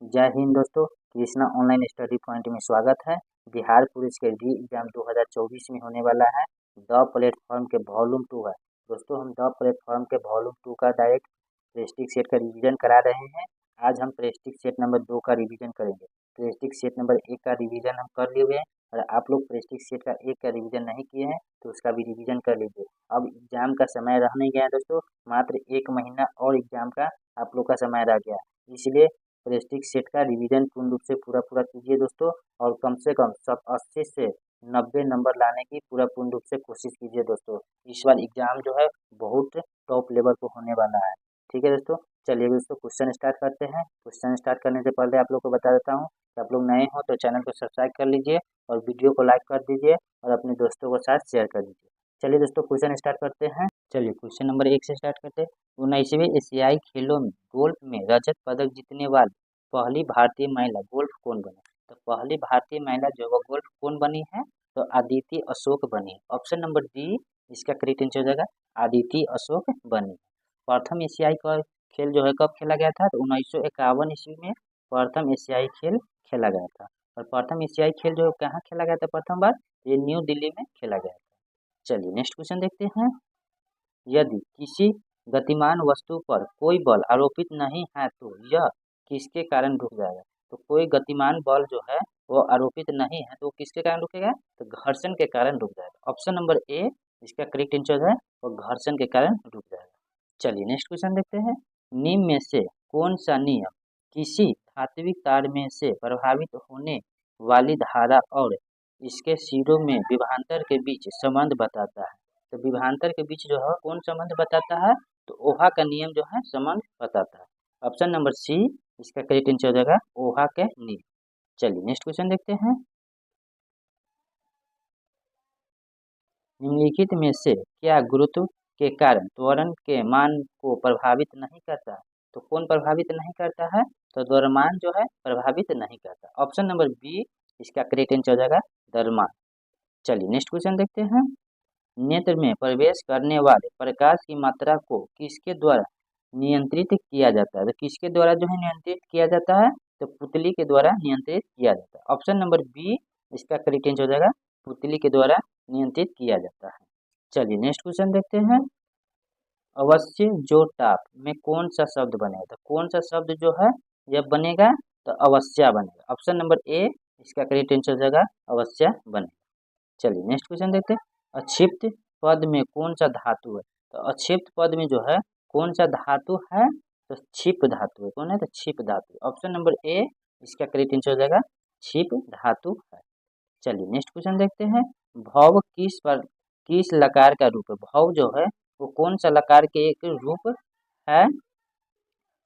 जय हिंद दोस्तों। Krishna online study point में स्वागत है। बिहार पुलिस के री एग्जाम 2024 में होने वाला है। द प्लेटफॉर्म के वॉल्यूम 2 है। दोस्तों हम द प्लेटफॉर्म के वॉल्यूम 2 का डायरेक्ट प्रेस्टिक सेट का रिवीजन करा रहे हैं। आज हम प्रेस्टिक सेट नंबर 2 का रिवीजन करेंगे। प्रेस्टिक सेट नंबर 1 का रिवीजन हम कर लिए हुए हैं और आप लोग प्रेस्टिक सेट का 1 का रिवीजन नहीं किए हैं तो उसका भी रिवीजन कर लीजिए। अब एग्जाम का समय रह नहीं गया है दोस्तों, मात्र 1 महीना और एग्जाम का आप लोग का समय रह गया है। इसलिए प्रेस्टिक सेट का रिवीजन पूर्ण रूप से पूरा कीजिए दोस्तों, और कम से कम सब 80 से 90 नंबर लाने की पूर्ण रूप से कोशिश कीजिए दोस्तों। इस बार एग्जाम जो है बहुत टॉप लेवल पर होने वाला है। ठीक है दोस्तों, चलिए दोस्तों क्वेश्चन स्टार्ट करते हैं। क्वेश्चन स्टार्ट करने से पहले आप लोग को बता देता हूँ कि आप लोग नए हो तो चैनल को सब्सक्राइब कर लीजिए और वीडियो को लाइक कर दीजिए और अपने दोस्तों के साथ शेयर कर दीजिए। चलिए दोस्तों क्वेश्चन स्टार्ट करते हैं। चलिए क्वेश्चन नंबर 1 से स्टार्ट करते हैं। 19वें एशियाई खेलों में गोल्फ में रजत पदक जीतने वाली पहली भारतीय महिला गोल्फ कौन बनी? तो पहली भारतीय महिला जो है गोल्फ कौन बनी है? तो अदिति अशोक बनी है। ऑप्शन नंबर डी इसका करेक्ट आंसर हो जाएगा, अदिति अशोक बनी। प्रथम एशियाई का खेल जो है कब खेला गया था? तो 1951 ईस्वी में प्रथम एशियाई खेल खेला गया था। और प्रथम एशियाई खेल जो है कहाँ खेला गया था प्रथम बार? ये न्यू दिल्ली में खेला गया था। चलिए नेक्स्ट क्वेश्चन देखते हैं। यदि किसी गतिमान वस्तु पर कोई बल आरोपित नहीं है तो यह किसके कारण रुक जाएगा? तो कोई गतिमान बल जो है वो आरोपित नहीं है तो किसके कारण रुकेगा? तो घर्षण के कारण रुक जाएगा। ऑप्शन नंबर ए इसका करेक्ट आंसर है, वो घर्षण के कारण रुक जाएगा। चलिए नेक्स्ट क्वेश्चन देखते हैं। निम्न में से कौन सा नियम किसी धात्विक तार में से प्रभावित होने वाली धारा और इसके सिरों में विभवांतर के बीच संबंध बताता है? तो विभवांतर के बीच जो है कौन संबंध बताता है? तो ओहा का नियम जो है संबंध बताता है। ऑप्शन नंबर सी इसका करेक्ट आंसर हो जाएगा, ओहा के नियम। चलिए नेक्स्ट क्वेश्चन देखते हैं। निम्नलिखित में से क्या गुरुत्व के कारण त्वरण के मान को प्रभावित नहीं करता है? तो कौन प्रभावित नहीं करता है? तो द्रव्यमान जो है प्रभावित नहीं करता। ऑप्शन नंबर बी इसका करेक्ट आंसर हो जाएगा, द्रव्यमान। चलिए नेक्स्ट क्वेश्चन देखते हैं। नेत्र में प्रवेश करने वाले प्रकाश की मात्रा को किसके द्वारा नियंत्रित किया जाता है? तो किसके द्वारा जो है नियंत्रित किया जाता है? तो पुतली के द्वारा नियंत्रित किया जाता है। ऑप्शन नंबर बी इसका करेक्ट आंसर हो जाएगा, पुतली के द्वारा नियंत्रित किया जाता है। चलिए नेक्स्ट क्वेश्चन देखते हैं। अवश्य जो टाप में कौन सा शब्द बनेगा? तो कौन सा शब्द जो है जब बनेगा? तो अवश्या बनेगा। ऑप्शन नंबर ए इसका करेक्ट आंसर हो जाएगा, अवश्या बनेगा। चलिए नेक्स्ट क्वेश्चन देखते हैं। अक्षिप्त पद में कौन सा धातु है? तो अक्षिप्त पद में जो है कौन सा धातु है? तो क्षिप धातु है। कौन है? तो क्षिप धातु। ऑप्शन नंबर ए इसका करेक्ट आंसर हो जाएगा, क्षिप धातु है। चलिए नेक्स्ट क्वेश्चन देखते हैं। भव किस लकार का रूप है? भव जो है वो कौन सा लकार के एक रूप है?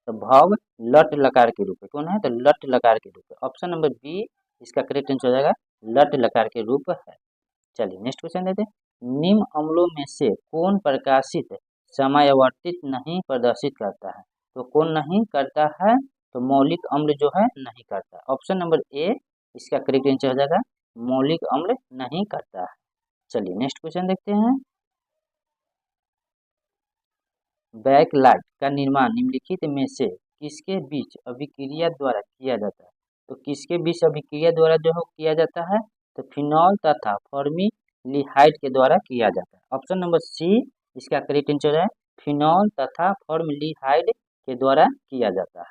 तो भव लट लकार के रूप है। कौन है? तो लट लकार के रूप है। ऑप्शन नंबर बी इसका करेक्ट आंसर हो जाएगा, लट लकार के रूप है। चलिए नेक्स्ट क्वेश्चन देते हैं। निम्न अम्लों में से कौन प्रकाशित समयावर्तित नहीं प्रदर्शित करता है? तो कौन नहीं करता है? तो मौलिक अम्ल जो है नहीं करता। ऑप्शन नंबर ए इसका करेक्ट आंसर हो जाएगा, मौलिक अम्ल नहीं करता है। चलिए नेक्स्ट क्वेश्चन देखते हैं। बैकलाइट का निर्माण निम्नलिखित में से किसके बीच अभिक्रिया द्वारा किया जाता है? तो किसके बीच अभिक्रिया द्वारा जो है किया जाता है? तो फिनॉल तथा फॉर्मिल्डिहाइड के द्वारा किया जाता है। ऑप्शन नंबर सी इसका करेक्ट आंसर है, फिनॉल तथा फॉर्मिल्डिहाइड के द्वारा किया जाता है।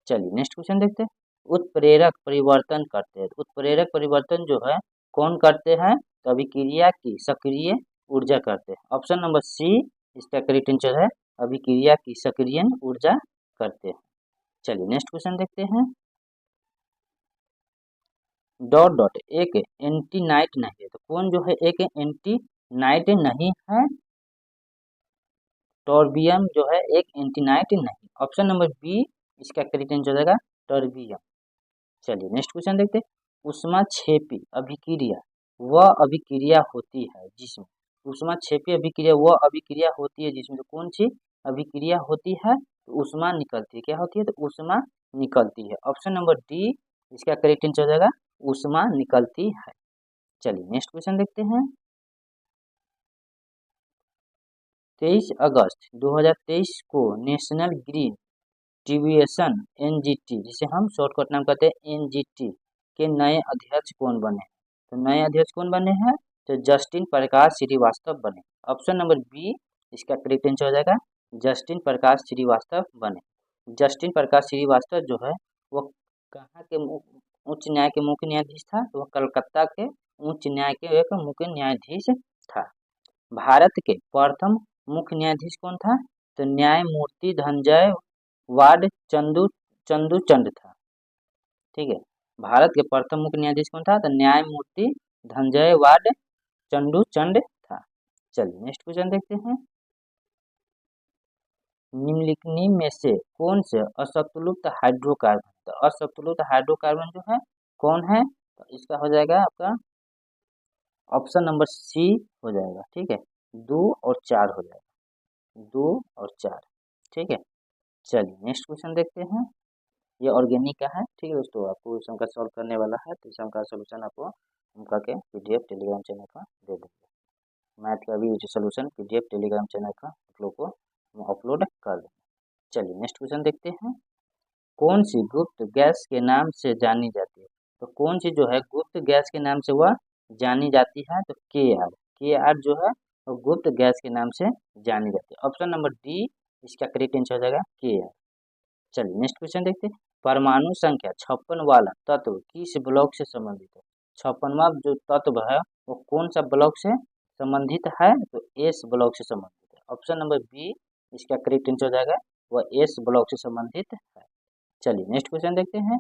चलिए नेक्स्ट क्वेश्चन देखते हैं। उत्प्रेरक परिवर्तन करते हैं। उत्प्रेरक परिवर्तन जो है कौन करते हैं? तो अभिक्रिया की सक्रिय ऊर्जा करते हैं। ऑप्शन नंबर सी इसका करेक्ट आंसर है, अभिक्रिया की सक्रिय ऊर्जा करते हैं। चलिए नेक्स्ट क्वेश्चन देखते हैं। डॉट डॉट एक एंटी नाइट नहीं है। तो कौन जो है एक एंटी नाइट नहीं है? टॉर्बियम जो है एक एंटी नाइट नहीं। ऑप्शन नंबर बी इसका करेक्ट आंसर हो जाएगा, टॉर्बियम। चलिए नेक्स्ट क्वेश्चन देखते हैं। ऊष्माक्षेपी अभिक्रिया वह अभिक्रिया होती है जिसमें ऊष्माक्षेपी अभिक्रिया वह अभिक्रिया होती है जिसमें तो कौन सी अभिक्रिया होती है? तो ऊष्मा निकलती है। क्या होती है? तो ऊष्मा निकलती है। ऑप्शन नंबर डी इसका करेक्ट आंसर हो जाएगा, ऊष्मा निकलती है। चलिए नेक्स्ट क्वेश्चन देखते हैं। 23 अगस्त 2023 को नेशनल ग्रीन टिबिएशन एनजीटी, जिसे हम शॉर्टकट नाम कहते हैं एनजीटी, के नए अध्यक्ष कौन बने? तो नए अध्यक्ष कौन बने हैं? तो जस्टिन प्रकाश श्रीवास्तव बने। ऑप्शन नंबर बी इसका करेक्ट आंसर हो जाएगा, जस्टिन प्रकाश श्रीवास्तव बने। जस्टिन प्रकाश श्रीवास्तव जो है वो कहाँ के उच्च न्याय के मुख्य न्यायाधीश था? तो वह कलकत्ता के उच्च न्याय के एक मुख्य न्यायाधीश था। भारत के प्रथम मुख्य न्यायाधीश कौन था? तो न्यायमूर्ति धनंजय वार्ड चंदूचंद था। ठीक है, भारत के प्रथम मुख्य न्यायाधीश कौन था? तो न्यायमूर्ति धनंजय वार्ड चंदूचंद था। चलिए नेक्स्ट क्वेश्चन देखते हैं। निम्नलिखित में से कौन से असंतुलित हाइड्रोकार्बन? तो असंतुलित हाइड्रोकार्बन जो है कौन है? तो इसका हो जाएगा आपका ऑप्शन नंबर सी हो जाएगा। ठीक है, 2 और 4 हो जाएगा, 2 और 4। ठीक है, चलिए नेक्स्ट क्वेश्चन देखते हैं। ये ऑर्गेनिक का है। ठीक है दोस्तों, आपको इस का सॉल्व करने वाला है, तो इसका सोल्यूशन आपको उनका के पीडीएफ टेलीग्राम चैनल पर दे देंगे। मैथ का भी सोल्यूशन पीडीएफ टेलीग्राम चैनल पर आप लोग को अपलोड कर देंगे। चलिए नेक्स्ट क्वेश्चन देखते हैं। कौन सी गुप्त गैस के नाम से जानी जाती है? तो कौन सी जो है गुप्त गैस के नाम से वह जानी जाती है? तो के आर जो है वो गुप्त गैस के नाम से जानी जाती है। ऑप्शन नंबर डी इसका करेक्ट आंसर हो जाएगा के आर। चलिए नेक्स्ट क्वेश्चन देखते हैं। परमाणु संख्या 56 वाला तत्व किस ब्लॉक से संबंधित है? 56वां जो तत्व है वो कौन सा ब्लॉक से संबंधित है? तो एस ब्लॉक से संबंधित है। ऑप्शन नंबर बी इसका करेक्ट आंसर हो जाएगा, वह एस ब्लॉक से संबंधित है। चलिए नेक्स्ट क्वेश्चन देखते हैं।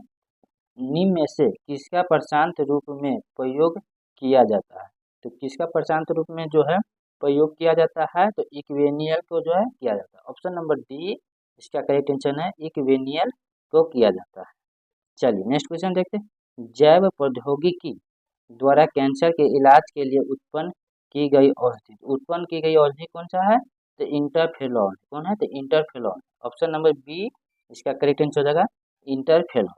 निम्न में से किसका प्रशांत रूप में प्रयोग किया जाता है? तो किसका प्रशांत रूप में जो है प्रयोग किया जाता है? तो इक्वेनियल को जो है किया जाता है। ऑप्शन नंबर डी इसका करेक्ट आंसर है, इक्वेनियल को किया जाता है। चलिए नेक्स्ट क्वेश्चन देखते हैं। जैव प्रौद्योगिकी द्वारा कैंसर के इलाज के लिए उत्पन्न की गई औषधि कौन सा है? तो इंटरफेरॉन। कौन है? तो इंटरफेरॉन। ऑप्शन नंबर बी इसका करेक्ट आंसर हो जाएगा, इंटरफेरॉन।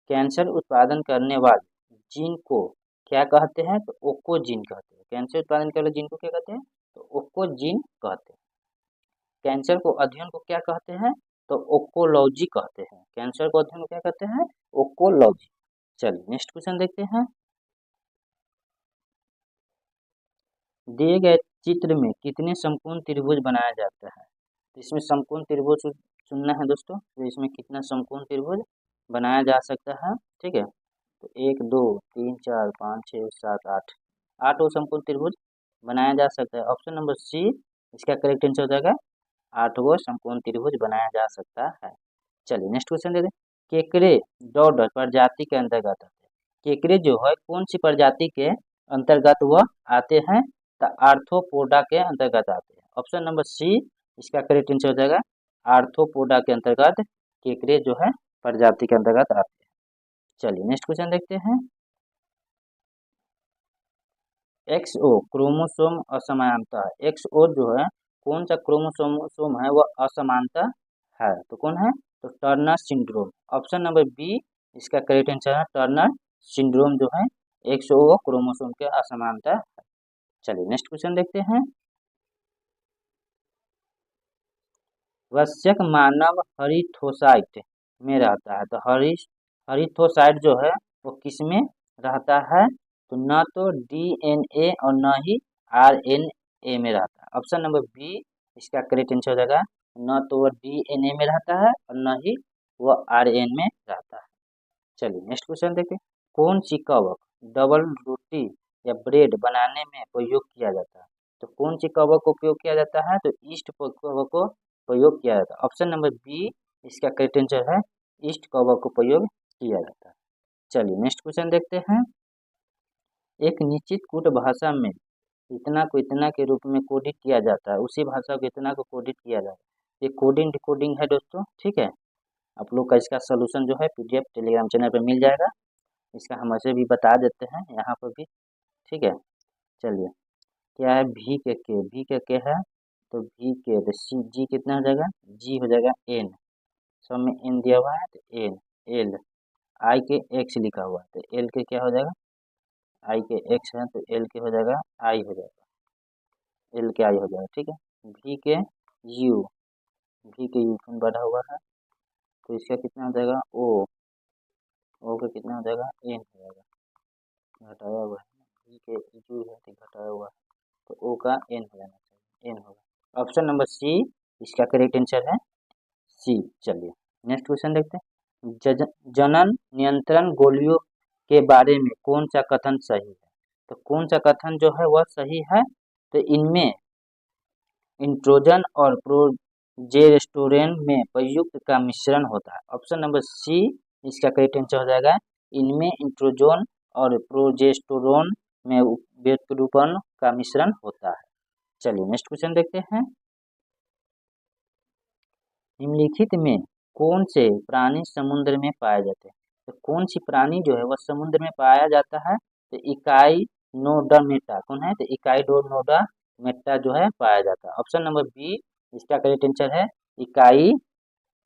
कैंसर उत्पादन करने वाले जीन को क्या कहते हैं? तो ओकोजीन कहते हैं। कैंसर उत्पादन करने वाले जीन को क्या कहते हैं? तो ओकोजीन कहते हैं। कैंसर को अध्ययन को क्या कहते हैं? तो ओकोलॉजी कहते हैं। कैंसर को अध्ययन को क्या कहते हैं? ओकोलॉजी। चलिए नेक्स्ट क्वेश्चन देखते हैं। दिए गए चित्र में कितने समकोण त्रिभुज बनाया जाता है? तो इसमें समकोण त्रिभुज चुनना है दोस्तों। तो इसमें कितना समकोण त्रिभुज बनाया जा सकता है? ठीक है, तो 1 2 3 4 5 6 7 8 8 समकोण त्रिभुज बनाया जा सकता है। ऑप्शन नंबर सी इसका करेक्ट आंसर हो जाएगा, 8 समकोण त्रिभुज बनाया जा सकता है। चलिए नेक्स्ट क्वेश्चन दे दें। केकड़े डॉट प्रजाति के अंतर्गत आते हैं। केकड़े जो है कौन सी प्रजाति के अंतर्गत वह आते हैं? तो आर्थ्रोपोडा के अंतर्गत आते हैं। ऑप्शन नंबर सी इसका करेक्ट आंसर हो जाएगा, आर्थ्रोपोडा के अंतर्गत केकड़े जो है प्रजाति के अंतर्गत आते हैं। चलिए नेक्स्ट क्वेश्चन देखते हैं। एक्सओ क्रोमोसोम असमानता है। एक्सओ जो है कौन सा क्रोमोसोम है वह असमानता है? तो कौन है? तो Turner syndrome. Option number B इसका करेक्ट आंसर है, टर्नर सिंड्रोम जो है एक्सओ क्रोमोसोम के असमानता है। चलिए नेक्स्ट क्वेश्चन देखते हैं। वयस्क मानव हरिथोसाइट में रहता है। तो हरिथोसाइट जो है वो किस में रहता है? तो न तो डीएनए और न ही आरएनए में रहता है। ऑप्शन नंबर बी इसका करेक्ट आंसर हो जाएगा, न तो वह डीएनए में रहता है और न ही वह आरएन में रहता है। चलिए नेक्स्ट क्वेश्चन देखिए। कौन सी कवक डबल रोटी या ब्रेड बनाने में प्रयोग किया जाता है? तो कौन सी कवक को उपयोग किया जाता है? तो ईस्ट कवक को प्रयोग किया जाता है। ऑप्शन नंबर बी इसका करेक्ट आंसर है, ईस्ट कवक को प्रयोग किया जाता है। चलिए नेक्स्ट क्वेश्चन देखते हैं। एक निश्चित कूट भाषा में इतना को इतना के रूप में कोडित किया जाता है, उसी भाषा को इतना को कोडित किया जाता है। ये कोडिंग डिकोडिंग है दोस्तों। ठीक है, आप लोग का इसका सोल्यूशन जो है पीडीएफ टेलीग्राम चैनल पर मिल जाएगा। इसका हम ऐसे भी बता देते हैं यहाँ पर भी। ठीक है, चलिए क्या है भी के है, तो भी के तो सी जी कितना हो जाएगा? जी हो जाएगा एन। सब में एन दिया हुआ है तो एन एल। आई के एक्स लिखा हुआ है तो एल के क्या हो जाएगा? आई के एक्स है तो एल के हो जाएगा आई हो जाएगा, एल के आई हो जाएगा। ठीक है, भी के यू, भी के यू बढ़ा हुआ है तो इसका कितना हो जाएगा ओ का कितना हो जाएगा एन हो जाएगा, घटाया हुआ है ई के यू है तो घटाया हुआ है, तो ओ का एन हो जाना चाहिए, एन होगा। ऑप्शन नंबर सी इसका करेक्ट आंसर है, सी। चलिए नेक्स्ट क्वेश्चन देखते हैं। जनन नियंत्रण गोलियों के बारे में कौन सा कथन सही है? तो कौन सा कथन जो है वह सही है? तो इनमें इंट्रोजन और प्रोजेस्टेरोन में प्रयुक्त का मिश्रण होता है। ऑप्शन नंबर सी इसका करेक्ट आंसर हो जाएगा, इनमें इंट्रोजन और प्रोजेस्टेरोन में व्युत्पन्न का मिश्रण होता है। चलिए नेक्स्ट क्वेश्चन देखते हैं। निम्नलिखित में कौन से प्राणी समुद्र में पाए जाते हैं? तो कौन सी प्राणी जो है वह समुद्र में पाया जाता है? तो इकाई नोडामेटा कौन है? तो इकाई नोडामेटा जो है पाया जाता है। ऑप्शन नंबर बी इसका करेक्ट आंसर है, इकाई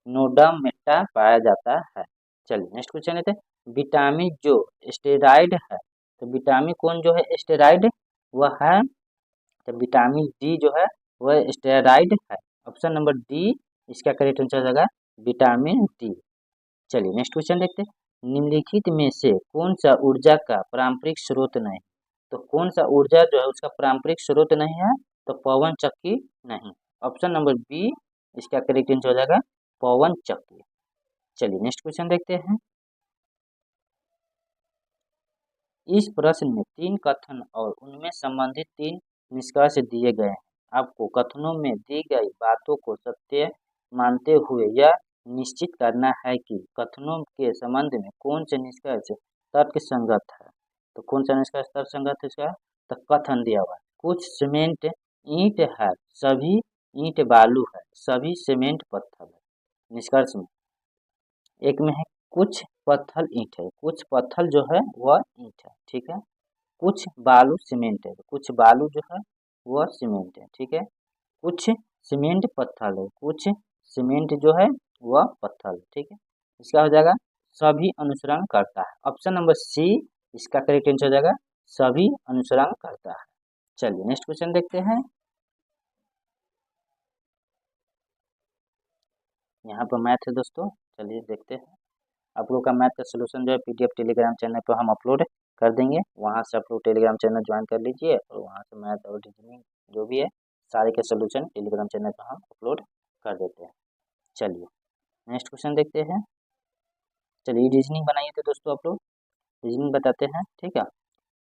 नोडामेटा पाया जाता है। चलिए नेक्स्ट क्वेश्चन लेते हैं। विटामिन जो स्टेरॉइड है, तो विटामिन कौन जो है स्टेरॉइड वह है? तो विटामिन डी जो है वह स्टेरॉइड है। ऑप्शन नंबर डी इसका करेक्ट आंसर हो जाएगा, विटामिन डी। चलिए नेक्स्ट क्वेश्चन देखते हैं। निम्नलिखित में से कौन सा ऊर्जा का पारंपरिक स्रोत नहीं? तो कौन सा ऊर्जा जो है उसका पारंपरिक स्रोत नहीं है? तो पवन चक्की नहीं। ऑप्शन नंबर बी इसका करेक्ट आंसर हो जाएगा, पवन चक्की। चलिए नेक्स्ट क्वेश्चन देखते हैं। इस प्रश्न में 3 कथन और उनमें संबंधित 3 निष्कर्ष दिए गए हैं। आपको कथनों में दी गई बातों को सत्य मानते हुए यह निश्चित करना है कि कथनों के संबंध में कौन से निष्कर्ष तर्कसंगत है। तो कौन सा निष्कर्ष तर्कसंगत है इसका? तो कथन दिया हुआ है, कुछ सीमेंट ईंट है, सभी ईंट बालू है, सभी सीमेंट पत्थर है। निष्कर्ष में एक में है कुछ पत्थर ईंट है, कुछ पत्थर जो है वह ईंट है, ठीक है। कुछ बालू सीमेंट है, कुछ बालू जो है वह सीमेंट है, ठीक है। कुछ सीमेंट पत्थर है, कुछ सीमेंट जो है वह पत्थर है, ठीक है। इसका हो जाएगा सभी अनुसरण करता है। ऑप्शन नंबर सी इसका करेक्ट आंसर हो जाएगा, सभी अनुसरण करता है। चलिए नेक्स्ट क्वेश्चन देखते हैं। यहाँ पर मैथ है दोस्तों, चलिए देखते हैं। आप लोग का मैथ का सोल्यूशन जो है पीडीएफ टेलीग्राम चैनल पर हम अपलोड कर देंगे, वहाँ से आप लोग टेलीग्राम चैनल ज्वाइन कर लीजिए और वहाँ से मैथ और रीजनिंग जो भी है सारे के सोल्यूशन टेलीग्राम चैनल पर हम अपलोड कर देते हैं। चलिए नेक्स्ट क्वेश्चन देखते हैं। चलिए रीजनिंग बनाइए तो दोस्तों आप लोग रीजनिंग बताते हैं, ठीक है।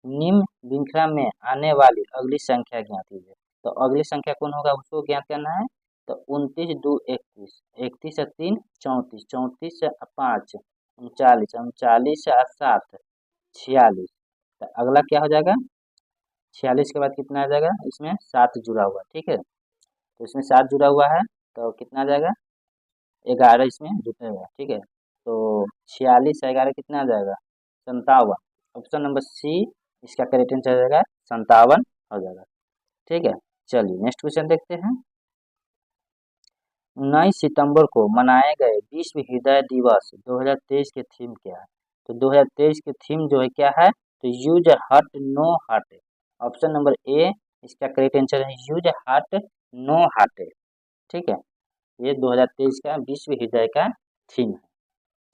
निम्न श्रृंखला में आने वाली अगली संख्या ज्ञात कीजिए। तो अगली संख्या कौन होगा उसको ज्ञात करना है। तो 29 2 31, 31 से 3 34, 34 से 5 39, 39 से 7 46। तो अगला क्या हो जाएगा? 46 के बाद कितना आ जाएगा? इसमें 7 जुड़ा हुआ, ठीक है। तो इसमें 7 जुड़ा हुआ है तो कितना आ जाएगा? 11 इसमें जुड़ेगा, ठीक है। तो 46 से 11 कितना आ जाएगा? 57। ऑप्शन नंबर सी इसका करेक्ट आंसर आ जाएगा, 57 हो जाएगा, ठीक है। चलिए नेक्स्ट क्वेश्चन देखते हैं। 19 सितंबर को मनाए गए विश्व हृदय दिवस 2023 के थीम क्या है? तो 2023 के थीम जो है क्या है? तो use heart no heart. Option number A इसका करेक्ट आंसर है, यूज हार्ट नो हार्ट, ठीक है। ये 2023 का विश्व हृदय का थीम है।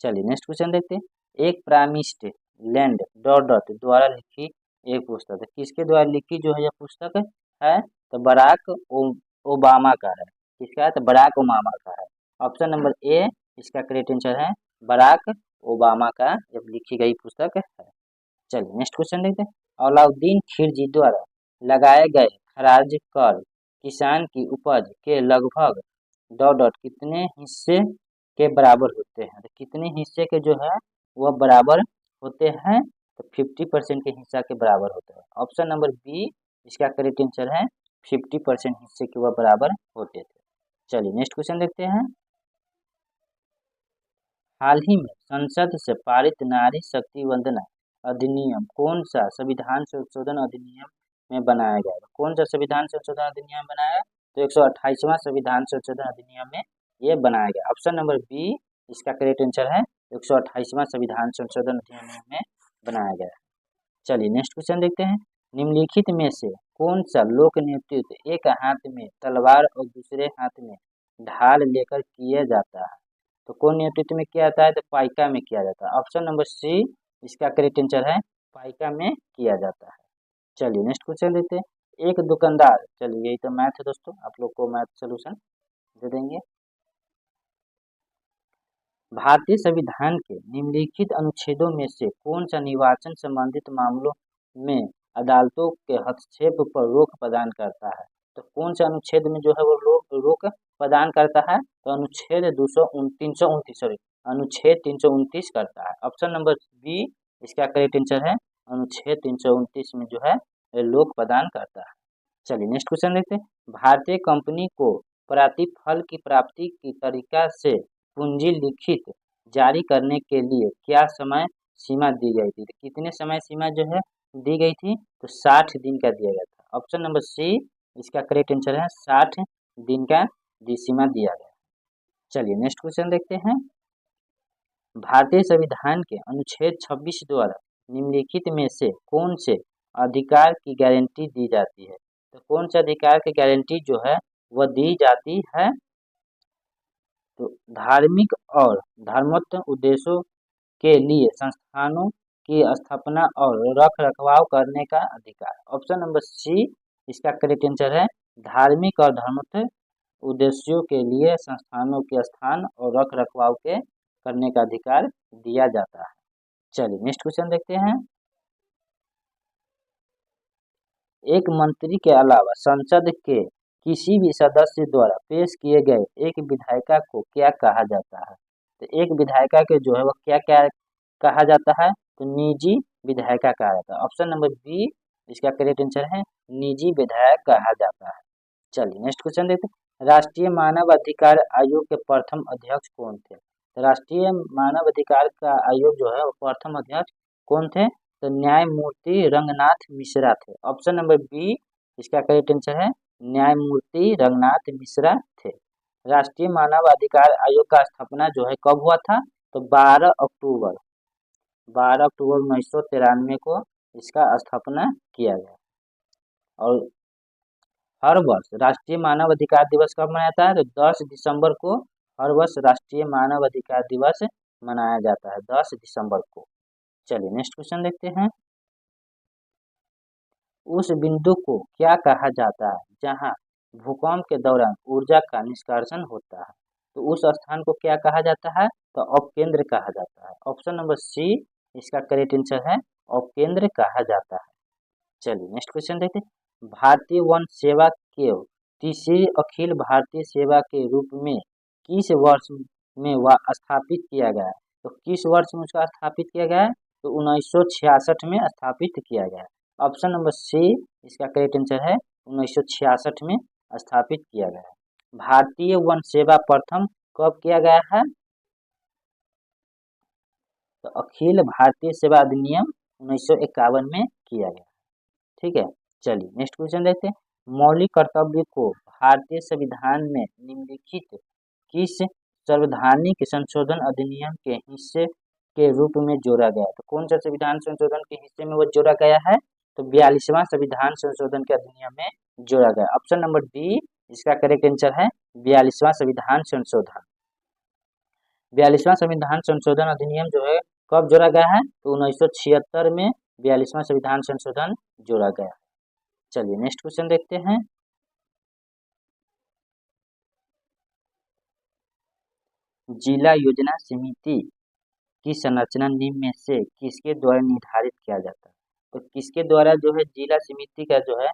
चलिए नेक्स्ट क्वेश्चन देखते हैं। एक प्रामिस्ट लैंड डॉट डॉट द्वारा लिखी एक पुस्तक है, किसके द्वारा लिखी जो है यह पुस्तक है? तो बराक ओबामा का है। किसका है? तो बराक ओबामा का है। ऑप्शन नंबर ए इसका करेक्ट आंसर है, बराक ओबामा का जब लिखी गई पुस्तक है। चलिए नेक्स्ट क्वेश्चन देखते हैं। अलाउद्दीन खिलजी द्वारा लगाए गए खराज कर किसान की उपज के लगभग डॉट डॉट कितने हिस्से के बराबर होते हैं? तो कितने हिस्से के जो है वह बराबर होते हैं? तो 50% के हिस्सा के बराबर होते हैं। ऑप्शन नंबर बी इसका करेक्ट आंसर है, 50% हिस्से के वह बराबर होते थे। चलिए नेक्स्ट क्वेश्चन देखते हैं। हाल ही में संसद से पारित नारी शक्ति वंदना अधिनियम कौन सा संविधान संशोधन अधिनियम में बनाया गया? कौन सा संविधान संशोधन अधिनियम बनाया? तो 128वां संविधान संशोधन अधिनियम में ये बनाया गया। ऑप्शन नंबर बी इसका करेक्ट आंसर है, 128वां संविधान संशोधन अधिनियम में बनाया गया है। चलिए नेक्स्ट क्वेश्चन देखते हैं। निम्नलिखित में से कौन सा लोक नृत्य एक हाथ में तलवार और दूसरे हाथ में ढाल लेकर किया जाता है? तो कौन नेतृत्व में किया जाता है? तो पाइका में किया जाता है। ऑप्शन नंबर सी इसका करेक्ट आंसर है, पाइका में किया जाता है। चलिए नेक्स्ट क्वेश्चन देते हैं। एक दुकानदार, चलिए यही तो मैथ है दोस्तों, आप लोग को मैथ सोल्यूशन दे देंगे। भारतीय संविधान के निम्नलिखित अनुच्छेदों में से कौन सा निर्वाचन संबंधित मामलों में अदालतों के हस्तक्षेप पर रोक प्रदान करता है? तो कौन सा अनुच्छेद में जो है वो रोक प्रदान करता है? तो अनुच्छेद 329 सॉरी अनुच्छेद 329 करता है। ऑप्शन नंबर बी इसका करेक्ट आंसर है, अनुच्छेद 329 में जो है रोक प्रदान करता है। चलिए नेक्स्ट क्वेश्चन देखते हैं। भारतीय कंपनी को प्रतिफल की प्राप्ति की तरीका से पूंजी लिखित जारी करने के लिए क्या समय सीमा दी गई थी? तो कितने समय सीमा जो है दी गई थी? तो 60 दिन का दिया गया था। ऑप्शन नंबर सी इसका करेक्ट आंसर है, 60 दिन का सीमा दिया गया। चलिए नेक्स्ट क्वेश्चन देखते हैं। भारतीय संविधान के अनुच्छेद 26 द्वारा निम्नलिखित में से कौन से अधिकार की गारंटी दी जाती है? तो कौन से अधिकार की गारंटी जो है वह दी जाती है? तो धार्मिक और धर्मोत्तर उद्देश्यों के लिए संस्थानों की स्थापना और रख रखाव करने का अधिकार। ऑप्शन नंबर सी इसका करेक्ट आंसर है, धार्मिक और धर्मोत्तर उद्देश्यों के लिए संस्थानों के स्थान और रख रखाव के करने का अधिकार दिया जाता है। चलिए नेक्स्ट क्वेश्चन देखते हैं। एक मंत्री के अलावा संसद के किसी भी सदस्य द्वारा पेश किए गए एक विधायिका को क्या कहा जाता है? तो एक विधायिका के जो है वह क्या क्या कहा जाता है? तो निजी विधायिका कहा जाता है। ऑप्शन नंबर बी इसका करेक्ट आंसर है, निजी विधायक कहा जाता है। चलिए नेक्स्ट क्वेश्चन देखते हैं। राष्ट्रीय मानव अधिकार आयोग के प्रथम अध्यक्ष कौन थे? तो राष्ट्रीय मानव अधिकार का आयोग जो है वो प्रथम अध्यक्ष कौन थे? तो न्यायमूर्ति रंगनाथ मिश्रा थे। ऑप्शन नंबर बी इसका करेक्ट आंसर है, न्यायमूर्ति रंगनाथ मिश्रा थे। राष्ट्रीय मानव अधिकार आयोग का स्थापना जो है कब हुआ था? तो 12 अक्टूबर 1993 को इसका स्थापना किया गया। और हर वर्ष राष्ट्रीय मानव अधिकार दिवस कब मनाया जाता है? तो 10 दिसंबर को हर वर्ष राष्ट्रीय मानव अधिकार दिवस मनाया जाता है, 10 दिसंबर को। चलिए नेक्स्ट क्वेश्चन देखते हैं। उस बिंदु को क्या कहा जाता है जहां भूकंप के दौरान ऊर्जा का निष्कर्षण होता है? तो उस स्थान को क्या कहा जाता है? तो अपकेंद्र कहा जाता है। ऑप्शन नंबर सी इसका करेक्ट आंसर है, अपकेंद्र कहा जाता है। चलिए नेक्स्ट क्वेश्चन देखते हैं। भारतीय वन सेवा के तीसरी अखिल भारतीय सेवा के रूप में किस वर्ष में वह स्थापित किया गया है? तो किस वर्ष में उसका स्थापित किया गया है? तो 1966 में स्थापित किया गया है। ऑप्शन नंबर सी इसका करेक्ट आंसर है, 1966 में स्थापित किया गया है। भारतीय वन सेवा प्रथम कब किया गया है? तो अखिल भारतीय सेवा अधिनियम 1951 में किया गया। ठीक है, चलिए नेक्स्ट क्वेश्चन देखते हैं। मौलिक कर्तव्य को भारतीय संविधान में निम्नलिखित किस संवैधानिक संशोधन अधिनियम के हिस्से के रूप में जोड़ा गया? तो कौन सा संविधान संशोधन के हिस्से में वो जोड़ा गया है? तो 42वां संविधान संशोधन के अधिनियम में जोड़ा गया। ऑप्शन नंबर डी इसका करेक्ट आंसर है, 42वां संविधान संशोधन। 42वां संविधान संशोधन अधिनियम जो है कब जोड़ा गया है? तो 1976 में 42वां संविधान संशोधन जोड़ा गया। चलिए नेक्स्ट क्वेश्चन देखते हैं। जिला योजना समिति की संरचना निम्न में से किसके द्वारा निर्धारित किया जाता है? तो किसके द्वारा जो है जिला समिति का जो है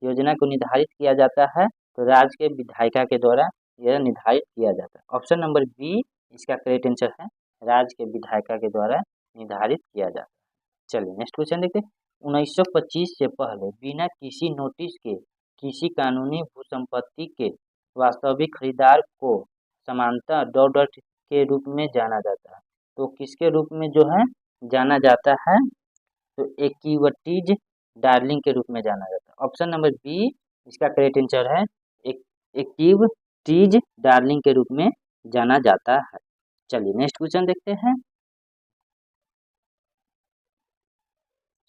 योजना को निर्धारित किया जाता है? तो राज्य के विधायिका के द्वारा यह निर्धारित किया जाता है। ऑप्शन नंबर बी इसका करेक्ट आंसर है, राज्य के विधायिका के द्वारा निर्धारित किया जाता है। चलिए नेक्स्ट क्वेश्चन देखते हैं। 1925 से पहले बिना किसी नोटिस के किसी कानूनी भूसंपत्ति के वास्तविक खरीदार को समानता डॉट के रूप में जाना जाता है। तो किसके रूप में जो है जाना जाता है? तो इक्विटीज डार्लिंग के रूप में जाना जाता है। ऑप्शन नंबर बी इसका करेक्ट आंसर है, इक्विटीज डार्लिंग के रूप में जाना जाता है। चलिए नेक्स्ट क्वेश्चन देखते हैं।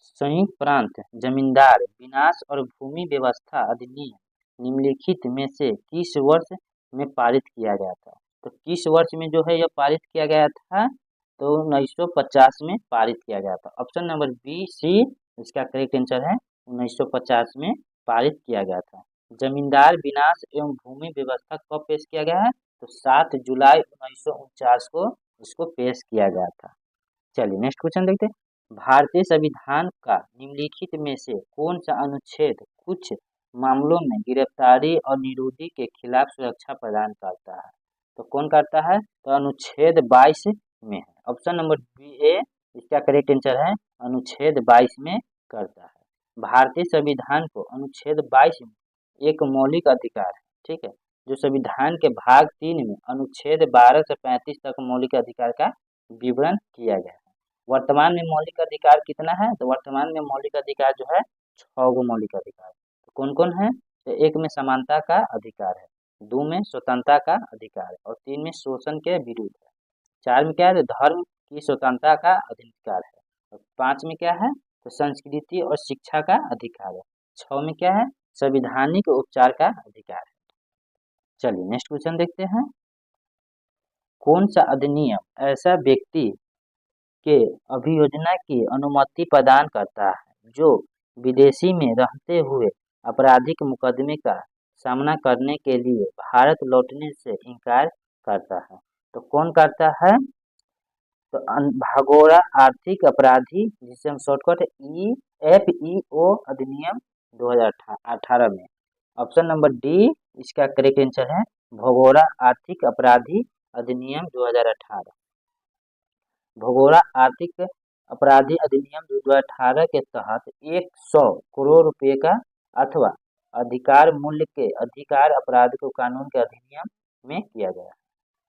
संयुक्त प्रांत जमींदार विनाश और भूमि व्यवस्था अधिनियम निम्नलिखित में से किस वर्ष में पारित किया गया था? तो किस वर्ष में जो है यह पारित किया गया था? तो 1950 में पारित किया गया था। ऑप्शन नंबर बी सी इसका करेक्ट आंसर है, 1950 में पारित किया गया था। जमींदार विनाश एवं भूमि व्यवस्था कब पेश किया गया है? तो 7 जुलाई 1949 को इसको पेश किया गया था। चलिए नेक्स्ट क्वेश्चन देखते हैं। भारतीय संविधान का निम्नलिखित में से कौन सा अनुच्छेद कुछ मामलों में गिरफ्तारी और निरोधी के खिलाफ सुरक्षा प्रदान करता है? तो कौन करता है? तो अनुच्छेद 22 में है। ऑप्शन नंबर बी ए इसका करेक्ट आंसर है, अनुच्छेद 22 में करता है। भारतीय संविधान को अनुच्छेद 22 में एक मौलिक अधिकार है, ठीक है, जो संविधान के भाग 3 में अनुच्छेद 12 से 35 तक मौलिक अधिकार का विवरण किया गया है। वर्तमान में मौलिक अधिकार कितना है? तो वर्तमान में मौलिक अधिकार जो है 6 गो मौलिक अधिकार। तो कौन कौन है? तो 1 में समानता का अधिकार है, 2 में स्वतंत्रता का अधिकार है और 3 में शोषण के विरुद्ध है। 4 में क्या है? धर्म की स्वतंत्रता का अधिकार है और 5 में क्या है? तो संस्कृति और शिक्षा का अधिकार है। 6 में क्या है? संवैधानिक उपचार का अधिकार है। चलिए नेक्स्ट क्वेश्चन देखते हैं। कौन सा अधिनियम ऐसा व्यक्ति के अभियोजना की अनुमति प्रदान करता है जो विदेशी में रहते हुए आपराधिक मुकदमे का सामना करने के लिए भारत लौटने से इनकार करता है? तो कौन करता है? तो भगोड़ा आर्थिक अपराधी, जिसे हम शॉर्टकट FEO अधिनियम 2018 में। ऑप्शन नंबर डी इसका करेक्ट आंसर है, भगोड़ा आर्थिक अपराधी अधिनियम 2018। भगोड़ा आर्थिक अपराधी अधिनियम 2018 के तहत 100 करोड़ रुपए का अथवा अधिकार मूल्य के अधिकार अपराध को कानून के अधिनियम में किया गया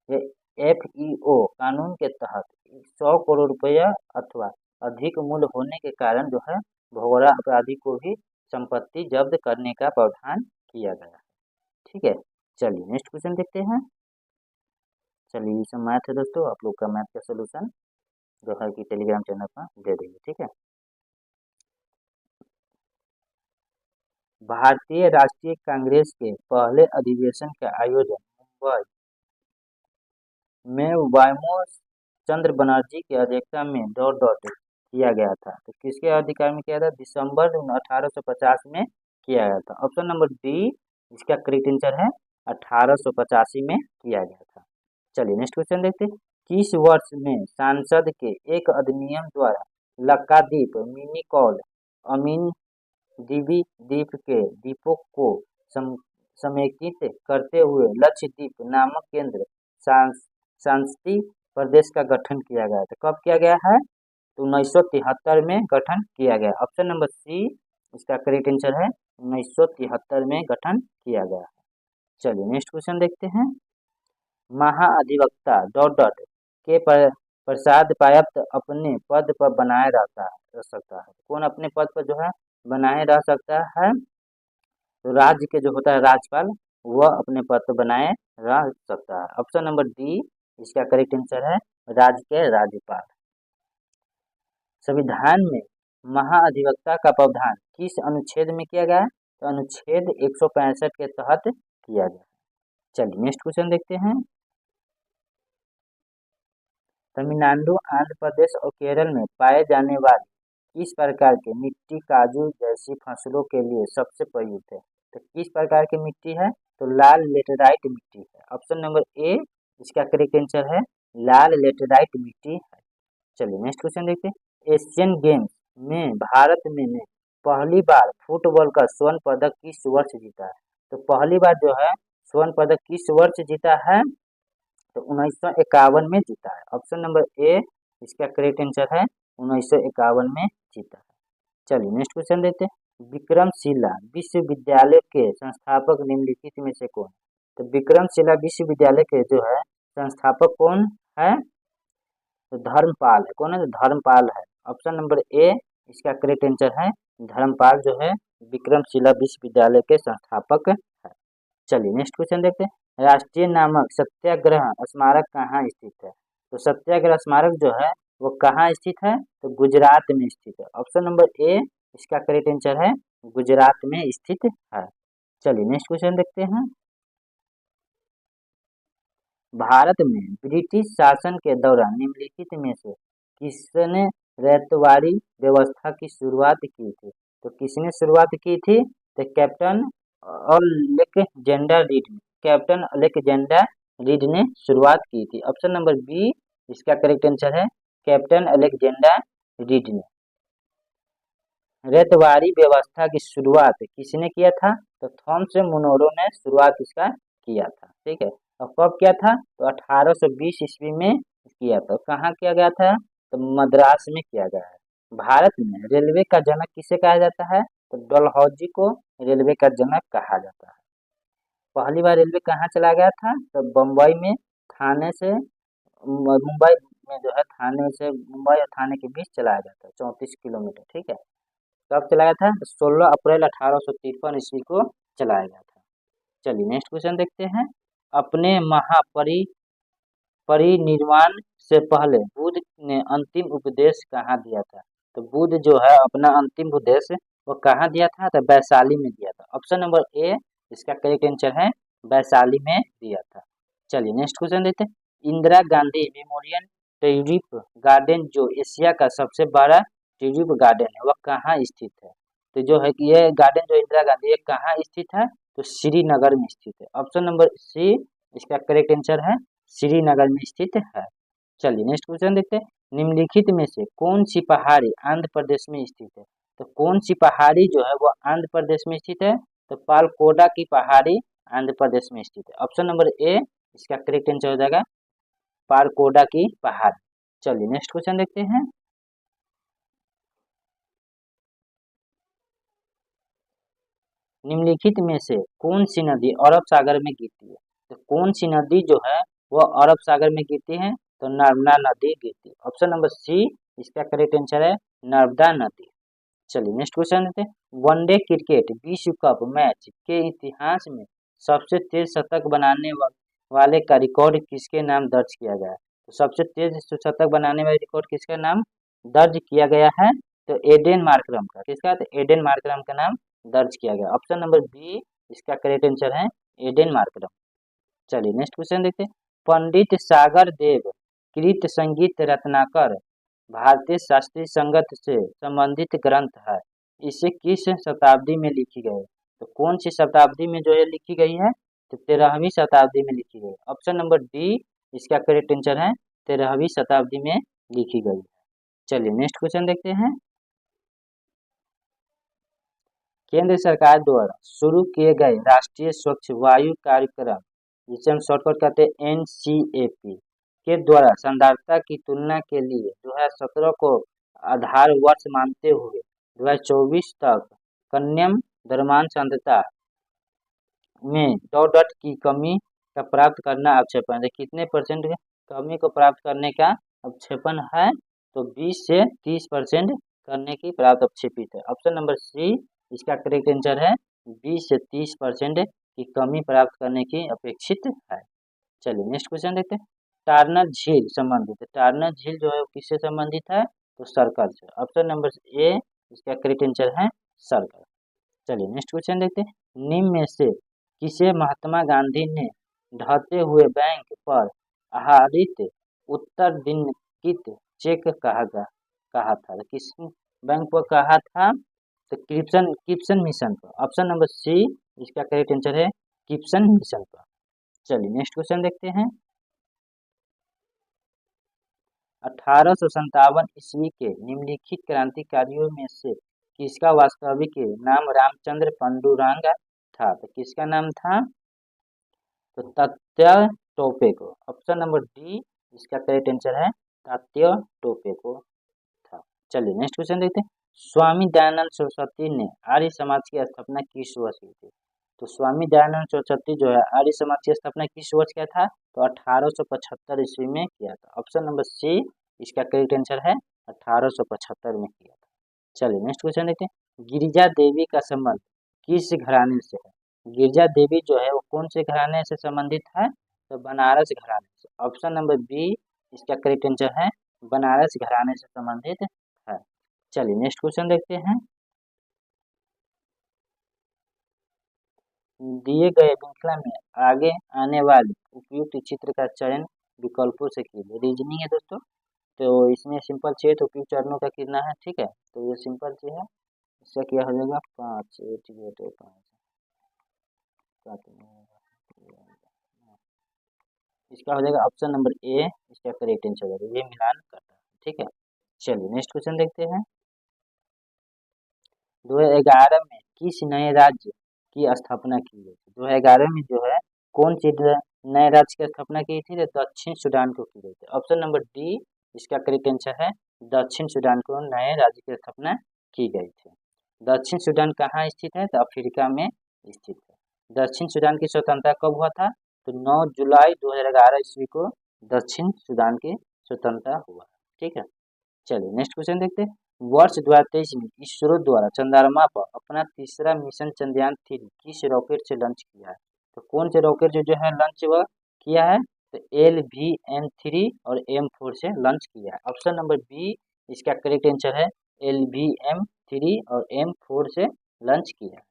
है। ये FEO कानून के तहत 100 करोड़ रुपया अथवा अधिक मूल्य होने के कारण जो है भगोड़ा अपराधी को भी संपत्ति जब्त करने का प्रावधान किया गया है। ठीक है, चलिए नेक्स्ट क्वेश्चन देखते हैं। चलिए ये सब मैथ है दोस्तों, आप लोग का मैथ का सोल्यूशन जो है कि टेलीग्राम चैनल पर दे देंगे। ठीक है, भारतीय राष्ट्रीय कांग्रेस के पहले अधिवेशन का आयोजन मुंबई में वायमो चंद्र बनर्जी की अध्यक्षता में किया गया था। तो किसके अधिकार में किया था? दिसंबर 1850 में किया गया था। ऑप्शन नंबर डी इसका करेक्ट आंसर है, 1885 में किया गया था। चलिए नेक्स्ट क्वेश्चन देखते हैं। किस वर्ष में सांसद के एक अधिनियम द्वारा लक्काद्वीप, मिनिकॉय, अमीन दीवी द्वीप के द्वीपों को समेकित करते हुए लक्षद्वीप नामक केंद्र शासित प्रदेश का गठन किया गया था? कब किया गया है? तो 1973 में गठन किया गया। ऑप्शन नंबर सी इसका करेक्ट आंसर है, 1973 में गठन किया गया है। चलिए नेक्स्ट क्वेश्चन देखते हैं। महाअधिवक्ता के प्रसाद पायप्त अपने पद पर बनाए रह सकता है? कौन अपने पद पर जो है बनाए रह सकता है? तो राज्य के जो होता है राज्यपाल, वह अपने पद पर बनाए रह सकता है। ऑप्शन नंबर डी इसका करेक्ट आंसर है, राज्य के राज्यपाल। संविधान में महाअधिवक्ता का प्रावधान किस अनुच्छेद में किया गया है? तो अनुच्छेद 165 के तहत किया गया। चलिए नेक्स्ट क्वेश्चन देखते हैं। तमिलनाडु, आंध्र प्रदेश और केरल में पाए जाने वाली किस प्रकार की मिट्टी काजू जैसी फसलों के लिए सबसे प्रयुक्त है? तो किस प्रकार की मिट्टी है? तो लाल लेटेराइट मिट्टी है। ऑप्शन नंबर ए इसका करेक्ट आंसर है, लाल लेटेराइट मिट्टी है। चलिए नेक्स्ट क्वेश्चन देखते हैं। एशियन गेम्स में भारत ने पहली बार फुटबॉल का स्वर्ण पदक किस वर्ष जीता है? तो पहली बार जो है स्वर्ण पदक किस वर्ष जीता है? तो 1951 में जीता है। ऑप्शन नंबर ए इसका करेक्ट आंसर है, 1951 में जीता है। चलिए नेक्स्ट क्वेश्चन देखते हैं। विक्रमशिला विश्वविद्यालय के संस्थापक निम्नलिखित में से कौन? तो विक्रमशिला विश्वविद्यालय के जो है संस्थापक कौन है? तो धर्मपाल है। कौन है? तो धर्मपाल है। ऑप्शन नंबर ए इसका करेक्ट आंसर है, धर्मपाल जो है विक्रमशिला विश्वविद्यालय के संस्थापक है। चलिए नेक्स्ट क्वेश्चन देखते हैं। राष्ट्रीय नामक सत्याग्रह स्मारक कहाँ स्थित है? तो सत्याग्रह स्मारक जो है वो कहाँ स्थित है? तो गुजरात में स्थित है। ऑप्शन नंबर ए इसका करेक्ट आंसर है, गुजरात में स्थित है। चलिए नेक्स्ट क्वेश्चन देखते हैं। भारत में ब्रिटिश शासन के दौरान निम्नलिखित में से किसने रैयतवाड़ी व्यवस्था की शुरुआत की थी? तो किसने शुरुआत की थी? तो कैप्टन अलेक्जेंडर रीड ने कैप्टन अलेक्जेंडर रीड ने शुरुआत की थी। ऑप्शन नंबर बी इसका करेक्ट आंसर है, कैप्टन अलेक्जेंडर रीड ने। रैयतवाड़ी व्यवस्था की शुरुआत किसने किया था? तो थॉमस मुनरो ने शुरुआत इसका किया था। ठीक है, और कब किया था? तो 1820 ईस्वी में किया था। कहाँ किया गया था? तो मद्रास में किया गया है। भारत में रेलवे का जनक किसे कहा जाता है? तो डलहौजी को रेलवे का जनक कहा जाता है। पहली बार रेलवे कहाँ चला गया था? तो बम्बई में, थाने से मुंबई में जो है, थाने से मुंबई और थाने के बीच चलाया गया था, 34 किलोमीटर। ठीक है, कब चलाया था? 16 अप्रैल 1853 ईस्वी को चलाया गया था। चलिए नेक्स्ट क्वेश्चन देखते हैं। अपने परिनिर्वाण से पहले बुद्ध ने अंतिम उपदेश कहाँ दिया था? तो बुद्ध जो है अपना अंतिम उपदेश वो कहाँ दिया था? तो वैशाली में दिया था। ऑप्शन नंबर ए इसका करेक्ट आंसर है, वैशाली में दिया था। चलिए नेक्स्ट क्वेश्चन देखते हैं। Indira Gandhi memorial tulip garden जो एशिया का सबसे बड़ा ट्यूलिप गार्डन है वह कहाँ स्थित है? तो जो है कि ये गार्डन जो इंदिरा गांधी, ये कहाँ स्थित है? तो श्रीनगर में स्थित है। ऑप्शन नंबर सी इसका करेक्ट आंसर है, श्रीनगर में स्थित है। चलिए नेक्स्ट क्वेश्चन देखते हैं। निम्नलिखित में से कौन सी पहाड़ी आंध्र प्रदेश में स्थित है? तो कौन सी पहाड़ी जो है वो आंध्र प्रदेश में स्थित है? तो पालकोडा की पहाड़ी आंध्र प्रदेश में स्थित है। ऑप्शन नंबर ए इसका करेक्ट आंसर हो जाएगा, पालकोडा की पहाड़। चलिए नेक्स्ट क्वेश्चन देखते हैं। निम्नलिखित में से कौन सी नदी अरब सागर में गिरती है? तो कौन सी नदी जो है वो अरब सागर में गिरती है? तो नर्मदा नदी गिरती है। ऑप्शन नंबर सी इसका करेक्ट आंसर है, नर्मदा नदी। चलिए नेक्स्ट क्वेश्चन लेते हैं। वनडे क्रिकेट विश्व कप मैच के इतिहास में सबसे तेज शतक बनाने वाले का रिकॉर्ड किसके नाम दर्ज किया गया है? तो सबसे तेज शतक बनाने वाले रिकॉर्ड किसका नाम दर्ज किया गया है? तो एडेन मार्करम का। किसका? तो एडेन मार्करम का नाम दर्ज किया गया। ऑप्शन नंबर बी इसका करेक्ट आंसर है, एडेन मार्करम। चलिए नेक्स्ट क्वेश्चन देखते हैं। पंडित सागर देव कृत संगीत रत्नाकर भारतीय शास्त्रीय संगीत से संबंधित ग्रंथ है, इसे किस शताब्दी में लिखी गई? तो कौन सी शताब्दी में जो है लिखी गई है? तो 13वीं शताब्दी में लिखी गई। ऑप्शन नंबर डी इसका करेक्ट आंसर है, 13वीं शताब्दी में लिखी गई। चलिए नेक्स्ट क्वेश्चन देखते हैं। केंद्र सरकार द्वारा शुरू किए गए राष्ट्रीय स्वच्छ वायु कार्यक्रम, जिसे हम शॉर्टकट कहते हैं NCAP, के द्वारा सांद्रता की तुलना के लिए 2017 को आधार वर्ष मानते हुए 2024 तक कन्यम द्रव्यमान सांद्रता में डॉट डॉट की कमी का प्राप्त करना अवक्षेपण है। कितने परसेंट कमी को प्राप्त करने का अवक्षेपण है? तो 20 से 30% करने की प्राप्त अवक्षेपित है। ऑप्शन नंबर सी इसका करेक्ट आंसर है, 20 से 30% की कमी प्राप्त करने की अपेक्षित है। चलिए नेक्स्ट क्वेश्चन देखते हैं। टार्नर झील संबंधित है। टार्नर झील जो है किससे संबंधित है? तो सर्कल से। ऑप्शन नंबर ए इसका करेक्ट आंसर है, सर्कल। चलिए नेक्स्ट क्वेश्चन देखते हैं। निम्न में से किसे महात्मा गांधी ने ढहते हुए बैंक पर आधारित उत्तरदायित्व चेक कहा था? तो किस बैंक पर कहा था? तो किप्सन मिशन पर। ऑप्शन नंबर सी इसका करेक्ट आंसर है, किप्सन मिशन पर। चलिए नेक्स्ट क्वेश्चन देखते हैं। 1857 ईस्वी के निम्नलिखित क्रांतिकारियों में से किसका वास्तविक नाम रामचंद्र पांडुरंग था? तो किसका नाम था? तो तात्या टोपे को। ऑप्शन नंबर डी इसका करेक्ट आंसर है, तात्या टोपे को था। चलिए नेक्स्ट क्वेश्चन देखते हैं। स्वामी दयानंद सरस्वती ने आर्य समाज की स्थापना किस वर्ष की थी? तो स्वामी दयानंद सरस्वती जो है आर्य समाज की स्थापना किस वर्ष किया था? तो 1875 ईस्वी में किया था। ऑप्शन नंबर सी इसका करेक्ट आंसर है, 1875 में किया था। चलिए नेक्स्ट क्वेश्चन देखते हैं। गिरिजा देवी का संबंध किस घराने से है? गिरिजा देवी जो है वो कौन से घराने से संबंधित है? तो बनारस घराने से। ऑप्शन नंबर बी इसका करेक्ट आंसर है, बनारस घराने से संबंधित है। चलिए नेक्स्ट क्वेश्चन देखते हैं। दिए गए श्रृंखला में आगे आने वाले उपयुक्त चित्र का चयन विकल्पों से कीजिए। रीजनिंग है दोस्तों, तो इसमें सिंपल चाहिए तो उपयुक्त चरणों का कितना है, ठीक है। तो ये सिंपल चीज है, इसका क्या हो जाएगा 5 8 8 5 इसका हो जाएगा ऑप्शन नंबर ए, इसका करेक्ट आंसर होगा। ये मिलान करता है, ठीक है। चलिए नेक्स्ट क्वेश्चन देखते हैं। 2011 में किस नए राज्य की स्थापना की गई थी? 2011 में जो है कौन सी नए राज्य की स्थापना की थी? तो दक्षिण सूडान को की गई थी। ऑप्शन नंबर डी इसका करेक्ट आंसर है, दक्षिण सूडान को नए राज्य की स्थापना की गई थी। दक्षिण सूडान कहाँ स्थित है? तो अफ्रीका में स्थित है। दक्षिण सूडान की स्वतंत्रता कब हुआ था? तो 9 जुलाई 2011 ईस्वी को दक्षिण सूडान की स्वतंत्रता हुआ, ठीक है। चलिए नेक्स्ट क्वेश्चन देखते हैं। वर्ष 2023 में इसरो द्वारा चंद्रमा पर अपना तीसरा मिशन चंद्रयान 3 किस रॉकेट से लॉन्च किया है? तो कौन से रॉकेट जो है लॉन्च वह किया है? तो LVM-3 और M4 से लॉन्च किया है। ऑप्शन नंबर बी इसका करेक्ट आंसर है, LVM-3 और M4 से लॉन्च किया है।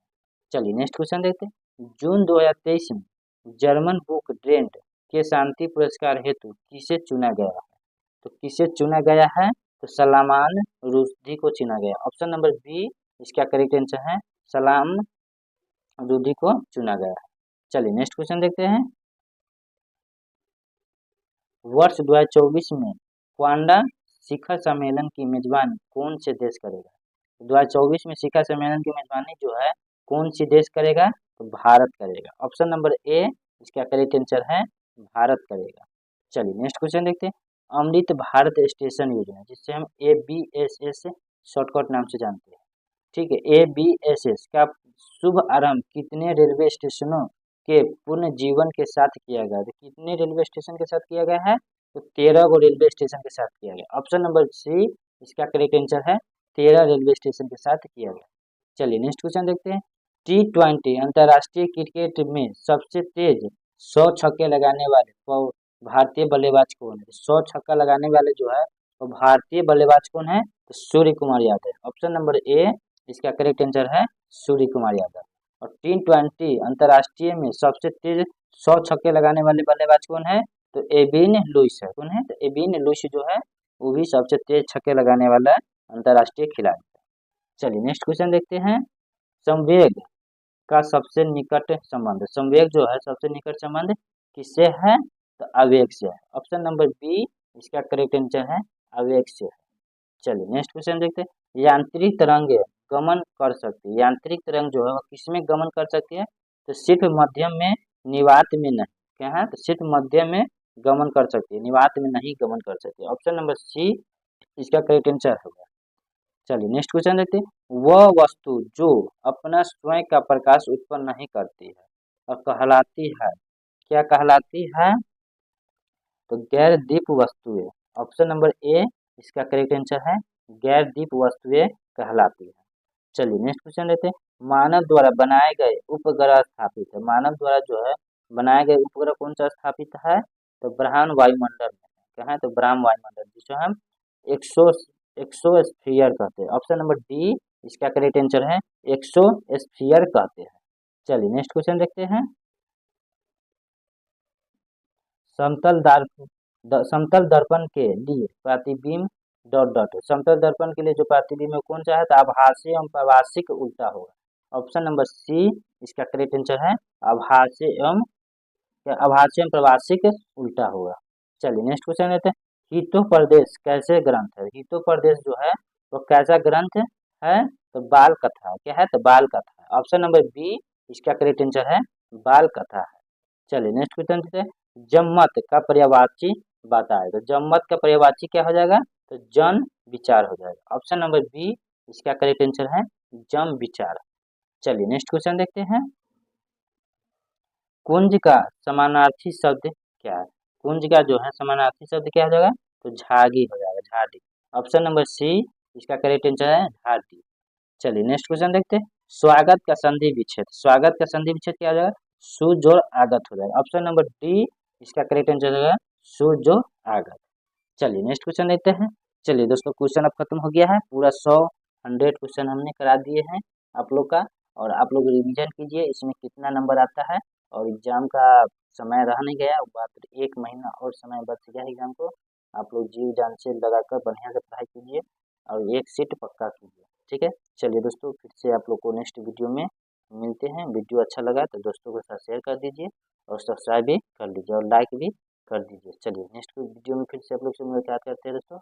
चलिए नेक्स्ट क्वेश्चन देखते हैं। जून 2023 में जर्मन बुक ट्रेंड के शांति पुरस्कार हेतु किसे चुना गया है? तो किसे चुना गया है? तो सलामान रुश्दी को चुना गया। ऑप्शन नंबर बी इसका करेक्ट आंसर है, सलाम रुश्दी को चुना गया है। चलिए नेक्स्ट क्वेश्चन देखते हैं। वर्ष 2024 में क्वांडा शिखर सम्मेलन की मेजबानी कौन से देश करेगा? 2024 में शिखर सम्मेलन की मेजबानी जो है कौन सी देश करेगा? तो भारत करेगा। ऑप्शन नंबर ए इसका करेक्ट आंसर है, भारत करेगा। चलिए नेक्स्ट क्वेश्चन देखते हैं। अमृत भारत स्टेशन योजना, जिससे हम ABSS शॉर्टकट नाम से जानते हैं, ठीक है। ABSS का शुभ आरंभ कितने रेलवे स्टेशनों के पूर्ण जीवन के साथ किया गया? तो कितने रेलवे स्टेशन के साथ किया गया है? तो 13 को रेलवे स्टेशन के साथ किया गया। ऑप्शन नंबर सी इसका करेक्ट आंसर है, 13 रेलवे स्टेशन के साथ किया गया। चलिए नेक्स्ट क्वेश्चन देखते हैं। T20 अंतर्राष्ट्रीय क्रिकेट में सबसे तेज 100 छक्के लगाने वाले भारतीय बल्लेबाज कौन है? 100 छक्का लगाने वाले जो है वो भारतीय बल्लेबाज कौन है? तो Surya Kumar Yadav. Option number A इसका करेक्ट आंसर है, सूर्य कुमार यादव। और T20 अंतर्राष्ट्रीय में सबसे तेज 100 छक्के लगाने वाले बल्लेबाज कौन है? तो एबिन लुइस है। कौन है? तो एबिन लुइस जो है वो भी सबसे तेज छक्के लगाने वाला अंतर्राष्ट्रीय खिलाड़ी है। चलिए नेक्स्ट क्वेश्चन देखते हैं। संवेग का सबसे निकट संबंध, संवेग जो है सबसे निकट संबंध किससे है? तो आवेग से है। ऑप्शन नंबर बी इसका करेक्ट आंसर है, आवेग से है। चलिए नेक्स्ट क्वेश्चन देखते हैं। यांत्रिक तरंग गमन कर सकती है, यांत्रिक तरंग जो है वो किसमें गमन कर सकती है? तो सिर्फ मध्यम में, निवात में नहीं। क्या है? तो सिर्फ मध्यम में गमन कर सकती है, निवात में नहीं गमन कर सकती है। ऑप्शन नंबर सी इसका करेक्ट आंसर होगा। चलिए नेक्स्ट क्वेश्चन देखते हैं। वह वस्तु जो अपना स्वयं का प्रकाश उत्पन्न नहीं करती है और कहलाती है, क्या कहलाती है? तो गैर दीप वस्तुएं। ऑप्शन नंबर ए इसका करेक्ट आंसर है, गैर दीप वस्तुएं कहलाती है। चलिए नेक्स्ट क्वेश्चन लेते हैं। मानव द्वारा बनाए गए उपग्रह स्थापित है, मानव द्वारा जो है बनाए गए उपग्रह कौन सा स्थापित है? तो ब्रह्मांड वायुमंडल में। क्या है? तो ब्रह्म वायुमंडल, जिसे हम एक्सोस्फीयर कहते हैं। ऑप्शन नंबर डी इसका करेक्ट आंसर है, एक्सोस्फीयर कहते हैं। चलिए नेक्स्ट क्वेश्चन देखते हैं। समतल दर्पण के लिए प्रतिबिंब डॉट डॉट, समतल दर्पण के लिए जो प्रतिबिंब है कौन सा है? तो आभासी एवं प्रवासिक उल्टा होगा। ऑप्शन नंबर सी इसका करेक्ट आंसर है, आभासी एवं प्रवासिक उल्टा होगा। चलिए नेक्स्ट क्वेश्चन लेते हैं। हितो प्रदेश कैसे ग्रंथ है? हितो प्रदेश जो है वो कैसा ग्रंथ है? तो बाल कथा। क्या है? तो बाल कथा है। ऑप्शन नंबर बी इसका करेक्ट आंसर है, बाल कथा है। चलिए नेक्स्ट क्वेश्चन देखते हैं। जममत का पर्यायवाची बताए, तो जममत का पर्यायवाची क्या हो जाएगा? तो जन विचार हो जाएगा। ऑप्शन नंबर बी इसका करेक्ट आंसर है, जम विचार। चलिए नेक्स्ट क्वेश्चन देखते हैं। कुंज का समानार्थी शब्द क्या है? कुंज का जो है समानार्थी शब्द क्या हो जाएगा? तो झागी हो जाएगा, झाड़ी। ऑप्शन नंबर सी इसका करेक्ट आंसर है, झाड़ी। चलिए नेक्स्ट क्वेश्चन देखते हैं। स्वागत का संधि विच्छेद, स्वागत का संधि विच्छेद क्या हो जाएगा? सु जोड़ आगत हो जाएगा। ऑप्शन नंबर डी इसका करेक्ट आंसर होगा, सु जोड़ आगत। चलिए नेक्स्ट क्वेश्चन देखते हैं। चलिए दोस्तों क्वेश्चन अब खत्म हो गया है, पूरा 100 100 क्वेश्चन हमने करा दिए हैं आप लोग का। और आप लोग रिवीजन कीजिए इसमें कितना नंबर आता है। और एग्ज़ाम का समय रह नहीं गया, मात्र 1 महीना और समय बच गया एग्ज़ाम को। आप लोग जी जान से लगाकर बढ़िया से पढ़ाई कीजिए और एक सीट पक्का कीजिए, ठीक है। चलिए दोस्तों, फिर से आप लोग को नेक्स्ट वीडियो में मिलते हैं। वीडियो अच्छा लगा तो दोस्तों के साथ शेयर कर दीजिए और सब्सक्राइब भी कर लीजिए और लाइक भी कर दीजिए। चलिए नेक्स्ट वीडियो में फिर से आप लोग से मुलाकात करते हैं दोस्तों।